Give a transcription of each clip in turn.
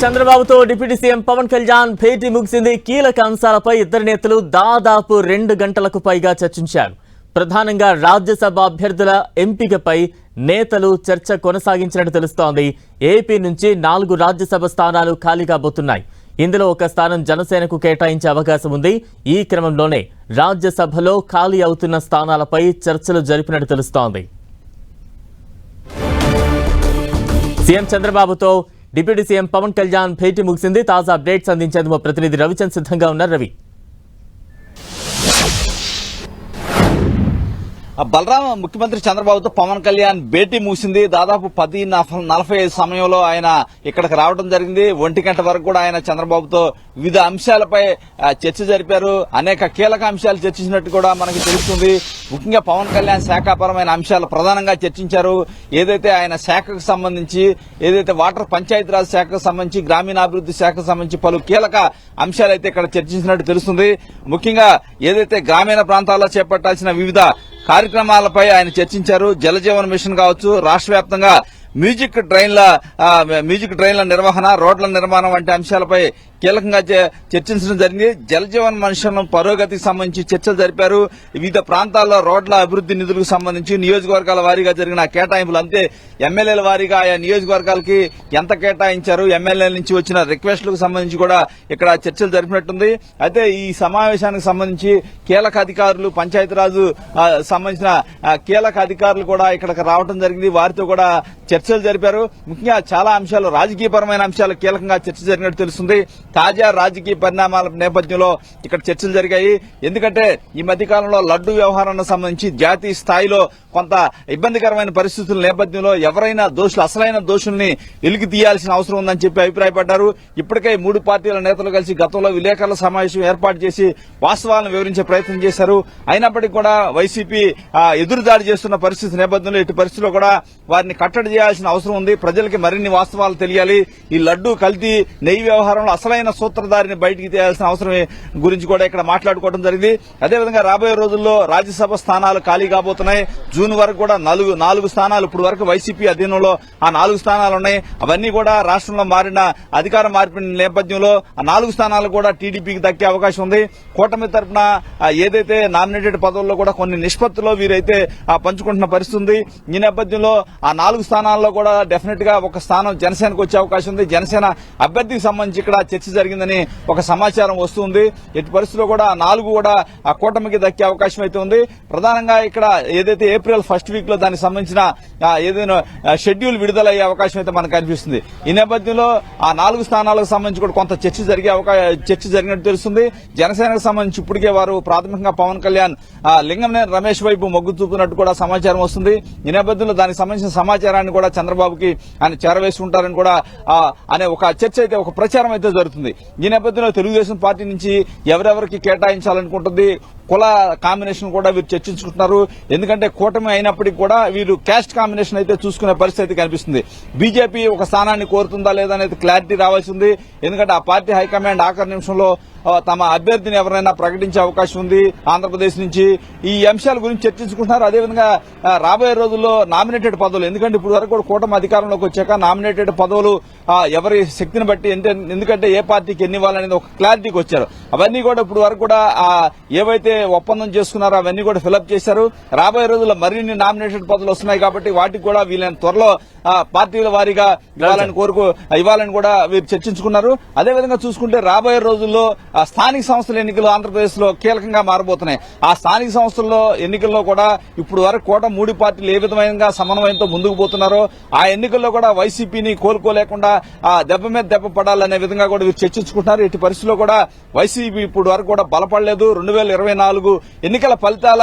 చంద్రబాబుతో deputy CM Pawan Kalyan భేటీ ముగిసింది. కీలక అంశాలపై ఇద్దరు నేతలు దాదాపు 2 గంటలకు పైగా చర్చించారు. ప్రధానంగా రాజ్యసభ అభ్యర్థుల ఎంపికపై నేతలు చర్చ కొనసాగించినట్టు తెలుస్తోంది. ఏపీ నుంచి 4 రాజ్యసభ స్థానాలు ఖాళీ కాబోతున్నాయి. ఇందులో ఒక స్థానం జనసేనకు కేటాయించే అవకాశం ఉంది. ఈ క్రమంలోనే రాజ్యసభలో ఖాళీ అవుతున్న స్థానాలపై చర్చలు జరిపినట్టు తెలుస్తోంది. సీఎం చంద్రబాబుతో డిప్యూటీ సీఎం పవన్ కళ్యాణ్ భేటీ ముగిసింది. తాజా అప్డేట్స్ అందించేందుకు మా ప్రతినిధి రవిచంద్ సిద్ధంగా ఉన్నారు. రవి, బలరాం, ముఖ్యమంత్రి చంద్రబాబుతో పవన్ కళ్యాణ్ భేటీ ముగిసింది. దాదాపు 10:45 సమయంలో ఆయన ఇక్కడికి రావడం జరిగింది. 1 గంట వరకు కూడా ఆయన చంద్రబాబుతో వివిధ అంశాలపై చర్చ జరిపారు. అనేక కీలక అంశాలు చర్చించినట్టు కూడా మనకి తెలుస్తుంది. ముఖ్యంగా పవన్ కళ్యాణ్ శాఖాపరమైన అంశాలు ప్రధానంగా చర్చించారు. ఏదైతే ఆయన శాఖకు సంబంధించి, ఏదైతే వాటర్ పంచాయతీరాజ్ శాఖకు సంబంధించి, గ్రామీణాభివృద్ధి శాఖకు సంబంధించి పలు కీలక అంశాలు అయితే ఇక్కడ చర్చించినట్టు తెలుస్తుంది. ముఖ్యంగా ఏదైతే గ్రామీణ ప్రాంతాల్లో చేపట్టాల్సిన వివిధ కార్యక్రమాలపై ఆయన చర్చించారు. జలజీవన్ మిషన్ కావచ్చు, రాష్ట్ర వ్యాప్తంగా మ్యూజిక్ ట్రైన్ల నిర్వహణ, రోడ్ల నిర్మాణం వంటి అంశాలపై కీలకంగా చర్చించడం జరిగింది. జలజీవన్ మిషన్ పురోగతికి సంబంధించి చర్చలు జరిపారు. వివిధ ప్రాంతాల్లో రోడ్ల అభివృద్ది నిధులకు సంబంధించి నియోజకవర్గాల వారీగా జరిగిన కేటాయింపులు, అంతే ఎమ్మెల్యేల వారీగా ఆయా నియోజకవర్గాలకి ఎంత కేటాయించారు, ఎమ్మెల్యేల నుంచి వచ్చిన రిక్వెస్టులకు సంబంధించి కూడా ఇక్కడ చర్చలు జరిపినట్టుంది. అయితే ఈ సమావేశానికి సంబంధించి కీలక అధికారులు, పంచాయతీరాజు సంబంధించిన కీలక అధికారులు కూడా ఇక్కడికి రావడం జరిగింది. వారితో కూడా చర్చలు జరిపారు. ముఖ్యంగా చాలా అంశాలు, రాజకీయపరమైన అంశాలు కీలకంగా చర్చ జరిగినట్టు తెలుస్తుంది. తాజా రాజకీయ పరిణామాల నేపథ్యంలో ఇక్కడ చర్చలు జరిగాయి. ఎందుకంటే ఈ మధ్యకాలంలో లడ్డూ వ్యవహారానికి సంబంధించి జాతీయ స్థాయిలో కొంత ఇబ్బందికరమైన పరిస్థితుల నేపథ్యంలో ఎవరైనా దోషులు, అసలైన దోషుల్ని వెలికి తీయాల్సిన అవసరం ఉందని చెప్పి అభిప్రాయపడ్డారు. ఇప్పటికే 3 పార్టీల నేతలు కలిసి గతంలో విలేకరుల సమావేశం ఏర్పాటు చేసి వాస్తవాలను వివరించే ప్రయత్నం చేశారు. అయినప్పటికీ కూడా వైసీపీ ఎదురుదాడి చేస్తున్న పరిస్థితి నేపథ్యంలో ఇటు పరిస్థితిలో కూడా వారిని కట్టడి చేయాల్సిన అవసరం ఉంది. ప్రజలకి మరిన్ని వాస్తవాలు తెలియాలి. ఈ లడ్డూ కల్తీ, నెయ్యి వ్యవహారంలో అసలైన సూత్రధారిని బయటికి తీయాల్సిన అవసరం గురించి కూడా ఇక్కడ మాట్లాడుకోవడం జరిగింది. అదేవిధంగా రాబోయే రోజుల్లో రాజ్యసభ స్థానాలు ఖాళీ కాబోతున్నాయి. జూన్ వరకు కూడా 4 స్థానాలు, ఇప్పుడు వరకు వైసీపీ అధీనంలో ఆ 4 స్థానాలు ఉన్నాయి. అవన్నీ కూడా రాష్ట్రంలో మారిన అధికార మార్పిడి నేపథ్యంలో ఆ 4 స్థానాలు కూడా టీడీపీకి దక్కే అవకాశం ఉంది. కూటమి తరఫున ఏదైతే నామినేటెడ్ పదవుల్లో కూడా కొన్ని నిష్పత్తిలో వీరైతే పంచుకుంటున్న పరిస్థితి ఉంది. ఈ నేపథ్యంలో ఆ 4 స్థానాల్లో కూడా డెఫినెట్ గా ఒక స్థానం జనసేనకు వచ్చే అవకాశం ఉంది. జనసేన అభ్యర్థికి సంబంధించి ఇక్కడ చర్చ జరిగిందని ఒక సమాచారం వస్తుంది. ఎట్టి పరిస్థితుల్లో కూడా 4 కూడా ఆ కూటమికి దక్కే అవకాశం అయితే ఉంది. ప్రధానంగా ఇక్కడ ఏదైతే ఏప్రిల్ ఫస్ట్ వీక్ లో దానికి సంబంధించిన ఏదైనా షెడ్యూల్ విడుదలయ్యే అవకాశం అయితే మనకు కనిపిస్తుంది. ఈ నేపథ్యంలో ఆ 4 స్థానాలకు సంబంధించి కూడా కొంత చర్చ జరిగినట్టు తెలుస్తుంది. జనసేనకు సంబంధించి ఇప్పటికే వారు ప్రాథమికంగా పవన్ కళ్యాణ్ లింగంనేని రమేష్ వైపు మొగ్గు చూపుతున్నట్టు కూడా సమాచారం వస్తుంది. ఈ నేపథ్యంలో దానికి సంబంధించిన సమాచారాన్ని కూడా చంద్రబాబుకి ఆయన చేరవేసి ఉంటారని కూడా అనే ఒక చర్చ అయితే, ఒక ప్రచారం అయితే జరుగుతుంది. ఈ నేపథ్యంలో తెలుగుదేశం పార్టీ నుంచి ఎవరెవరికి కేటాయించాలనుకుంటుంది, కుల కాంబినేషన్ కూడా వీరు చర్చించుకుంటున్నారు. ఎందుకంటే కూటమి అయినప్పటికీ కూడా వీరు క్యాస్ట్ కాంబినేషన్ అయితే చూసుకునే పరిస్థితి కనిపిస్తుంది. బీజేపీ ఒక స్థానాన్ని కోరుతుందా లేదా అనేది క్లారిటీ రావాల్సి ఉంది. ఎందుకంటే ఆ పార్టీ హైకమాండ్ ఆఖరి నిమిషంలో తమ అభ్యర్థిని ఎవరైనా ప్రకటించే అవకాశం ఉంది ఆంధ్రప్రదేశ్ నుంచి. ఈ అంశాల గురించి చర్చించుకుంటున్నారు. అదేవిధంగా రాబోయే రోజుల్లో నామినేటెడ్ పదవులు, ఎందుకంటే ఇప్పుడు వరకు కూడా కూటమి అధికారంలోకి వచ్చాక నామినేటెడ్ పదవులు ఎవరి శక్తిని బట్టి, ఎందుకంటే ఏ పార్టీకి ఎన్ని ఇవ్వాలనేది ఒక క్లారిటీకి వచ్చారు. అవన్నీ కూడా ఇప్పుడు వరకు కూడా ఏవైతే ఒప్పందం చేసుకున్నారో అవన్నీ కూడా ఫిలప్ చేశారు. రాబోయే రోజుల్లో మరిన్ని నామినేటెడ్ పదవులు వస్తున్నాయి కాబట్టి వాటికి కూడా వీళ్ళని త్వరలో పార్టీల వారీగా ఇవ్వాలని కూడా వీరు చర్చించుకున్నారు. అదేవిధంగా చూసుకుంటే రాబోయే రోజుల్లో స్థానిక సంస్థల ఎన్నికలు ఆంధ్రప్రదేశ్ లో కీలకంగా మారబోతున్నాయి. ఆ స్థానిక సంస్థల్లో ఎన్నికల్లో కూడా ఇప్పుడు వరకు కూడా 3 పార్టీలు ఏ విధమైన సమన్వయంతో ముందుకు పోతున్నారో ఆ ఎన్నికల్లో కూడా వైసీపీని కోలుకోలేకుండా దెబ్బ మీద దెబ్బ పడాలనే విధంగా కూడా వీరు చర్చించుకుంటున్నారు. ఇటు పరిస్థితుల్లో కూడా వైసీపీ ఇప్పుడు వరకు కూడా బలపడలేదు. 2024 ఎన్నికల ఫలితాల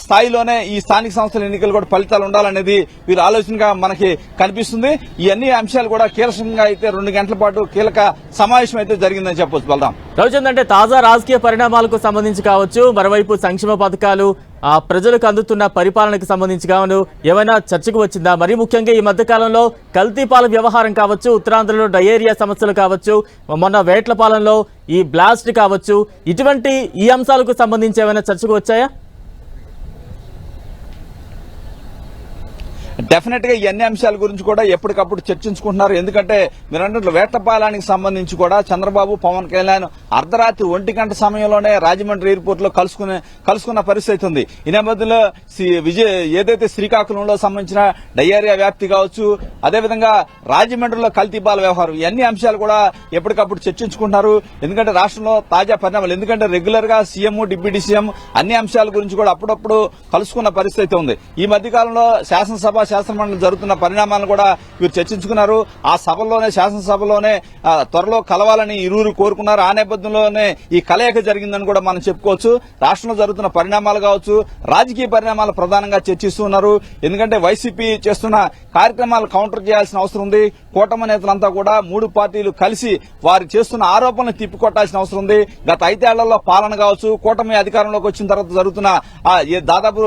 స్థాయిలోనే ఈ స్థానిక సంస్థల ఎన్నికలు కూడా ఫలితాలు ఉండాలనేది వీరు ఆలోచనగా మనకి కనిపిస్తుంది. ఈ అన్ని అంశాలు కూడా కీలకంగా అయితే 2 గంటల పాటు కీలక సమావేశం అయితే జరిగిందని చెప్పొచ్చు. బలరాం, అంటే తాజా రాజకీయ పరిణామాలకు సంబంధించి కావచ్చు, మరోవైపు సంక్షేమ పథకాలు, ప్రజలకు అందుతున్న పరిపాలనకు సంబంధించి కావచ్చు, ఏమైనా చర్చకు వచ్చిందా? మరి ముఖ్యంగా ఈ మధ్య కాలంలో కల్తీపాల వ్యవహారం కావచ్చు, ఉత్తరాంధ్రలో డయేరియా సమస్యలు కావచ్చు, మొన్న వేట్లపాలెంలో ఈ బ్లాస్ట్ కావచ్చు, ఇటువంటి ఈ అంశాలకు సంబంధించి ఏమైనా చర్చకు వచ్చాయా? డెఫినెట్ గా ఈ అన్ని అంశాల గురించి కూడా ఎప్పటికప్పుడు చర్చించుకుంటున్నారు. ఎందుకంటే మీరు అన్నట్లు వేటపాలానికి సంబంధించి కూడా చంద్రబాబు పవన్ కళ్యాణ్ అర్ధరాత్రి 1 గంట సమయంలోనే రాజమండ్రి ఎయిర్పోర్ట్ లో కలుసుకున్న పరిస్థితి ఉంది. ఈ నేపథ్యంలో ఏదైతే శ్రీకాకుళంలో సంబంధించిన డయేరియా వ్యాప్తి కావచ్చు, అదేవిధంగా రాజమండ్రిలో కల్తీ బాల వ్యవహారం, ఇవన్నీ అంశాలు కూడా ఎప్పటికప్పుడు చర్చించుకుంటున్నారు. ఎందుకంటే రాష్ట్రంలో తాజా పరిణామాలు, ఎందుకంటే రెగ్యులర్ గా సీఎం డిప్యూటీ సీఎం అన్ని అంశాల గురించి కూడా అప్పుడప్పుడు కలుసుకున్న పరిస్థితి ఉంది. ఈ మధ్య కాలంలో శాసనసభ శాసనమండలి జరుగుతున్న పరిణామాలను కూడా వీరు చర్చించుకున్నారు. ఆ సభల్లోనే శాసనసభలోనే త్వరలో కలవాలని ఇరువురు కోరుకున్నారు. ఆ నేపథ్యంలోనే ఈ కలయిక జరిగిందని కూడా మనం చెప్పుకోవచ్చు. రాష్ట్రంలో జరుగుతున్న పరిణామాలు కావచ్చు, రాజకీయ పరిణామాలు ప్రధానంగా చర్చిస్తున్నారు. ఎందుకంటే వైసీపీ చేస్తున్న కార్యక్రమాలు కౌంటర్ చేయాల్సిన అవసరం ఉంది. కూటమి నేతలంతా కూడా 3 పార్టీలు కలిసి వారు చేస్తున్న ఆరోపణలు తిప్పికొట్టాల్సిన అవసరం ఉంది. గత 5 ఏళ్లలో పాలన కావచ్చు, కూటమి అధికారంలోకి వచ్చిన తర్వాత జరుగుతున్న దాదాపు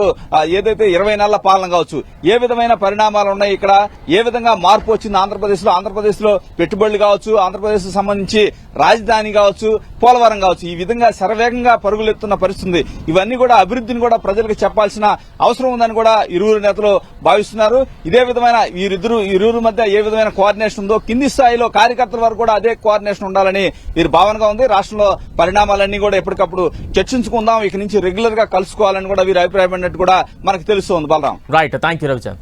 ఏదైతే 20 నెలల పాలన కావచ్చు, ఏ విధమైన పరిణామాలు ఉన్నాయి, ఇక్కడ ఏ విధంగా మార్పు వచ్చింది ఆంధ్రప్రదేశ్ లో పెట్టుబడులు కావచ్చు, ఆంధ్రప్రదేశ్ కు సంబంధించి రాజధాని కావచ్చు, పోలవరం కావచ్చు, ఈ విధంగా శరవేగంగా పరుగులెత్తున్న పరిస్థితి. ఇవన్నీ కూడా అభివృద్ధిని కూడా ప్రజలకు చెప్పాల్సిన అవసరం ఉందని కూడా ఇరువురు నేతలు భావిస్తున్నారు. ఇదే విధమైన ఇరువురు మధ్య ఏ విధమైన కోఆర్డినేషన్ ఉందో కింది స్థాయిలో కార్యకర్తల వరకు కూడా అదే కోఆర్డినేషన్ ఉండాలని వీరి భావనగా ఉంది. రాష్ట్రంలో పరిణామాలన్నీ కూడా ఎప్పటికప్పుడు చర్చించుకుందాం, ఇక నుంచి రెగ్యులర్ గా కలుసుకోవాలని కూడా వీరి అభిప్రాయపడినట్టు కూడా మనకు తెలుస్తోంది. Balram. Right, thank you Ravichand.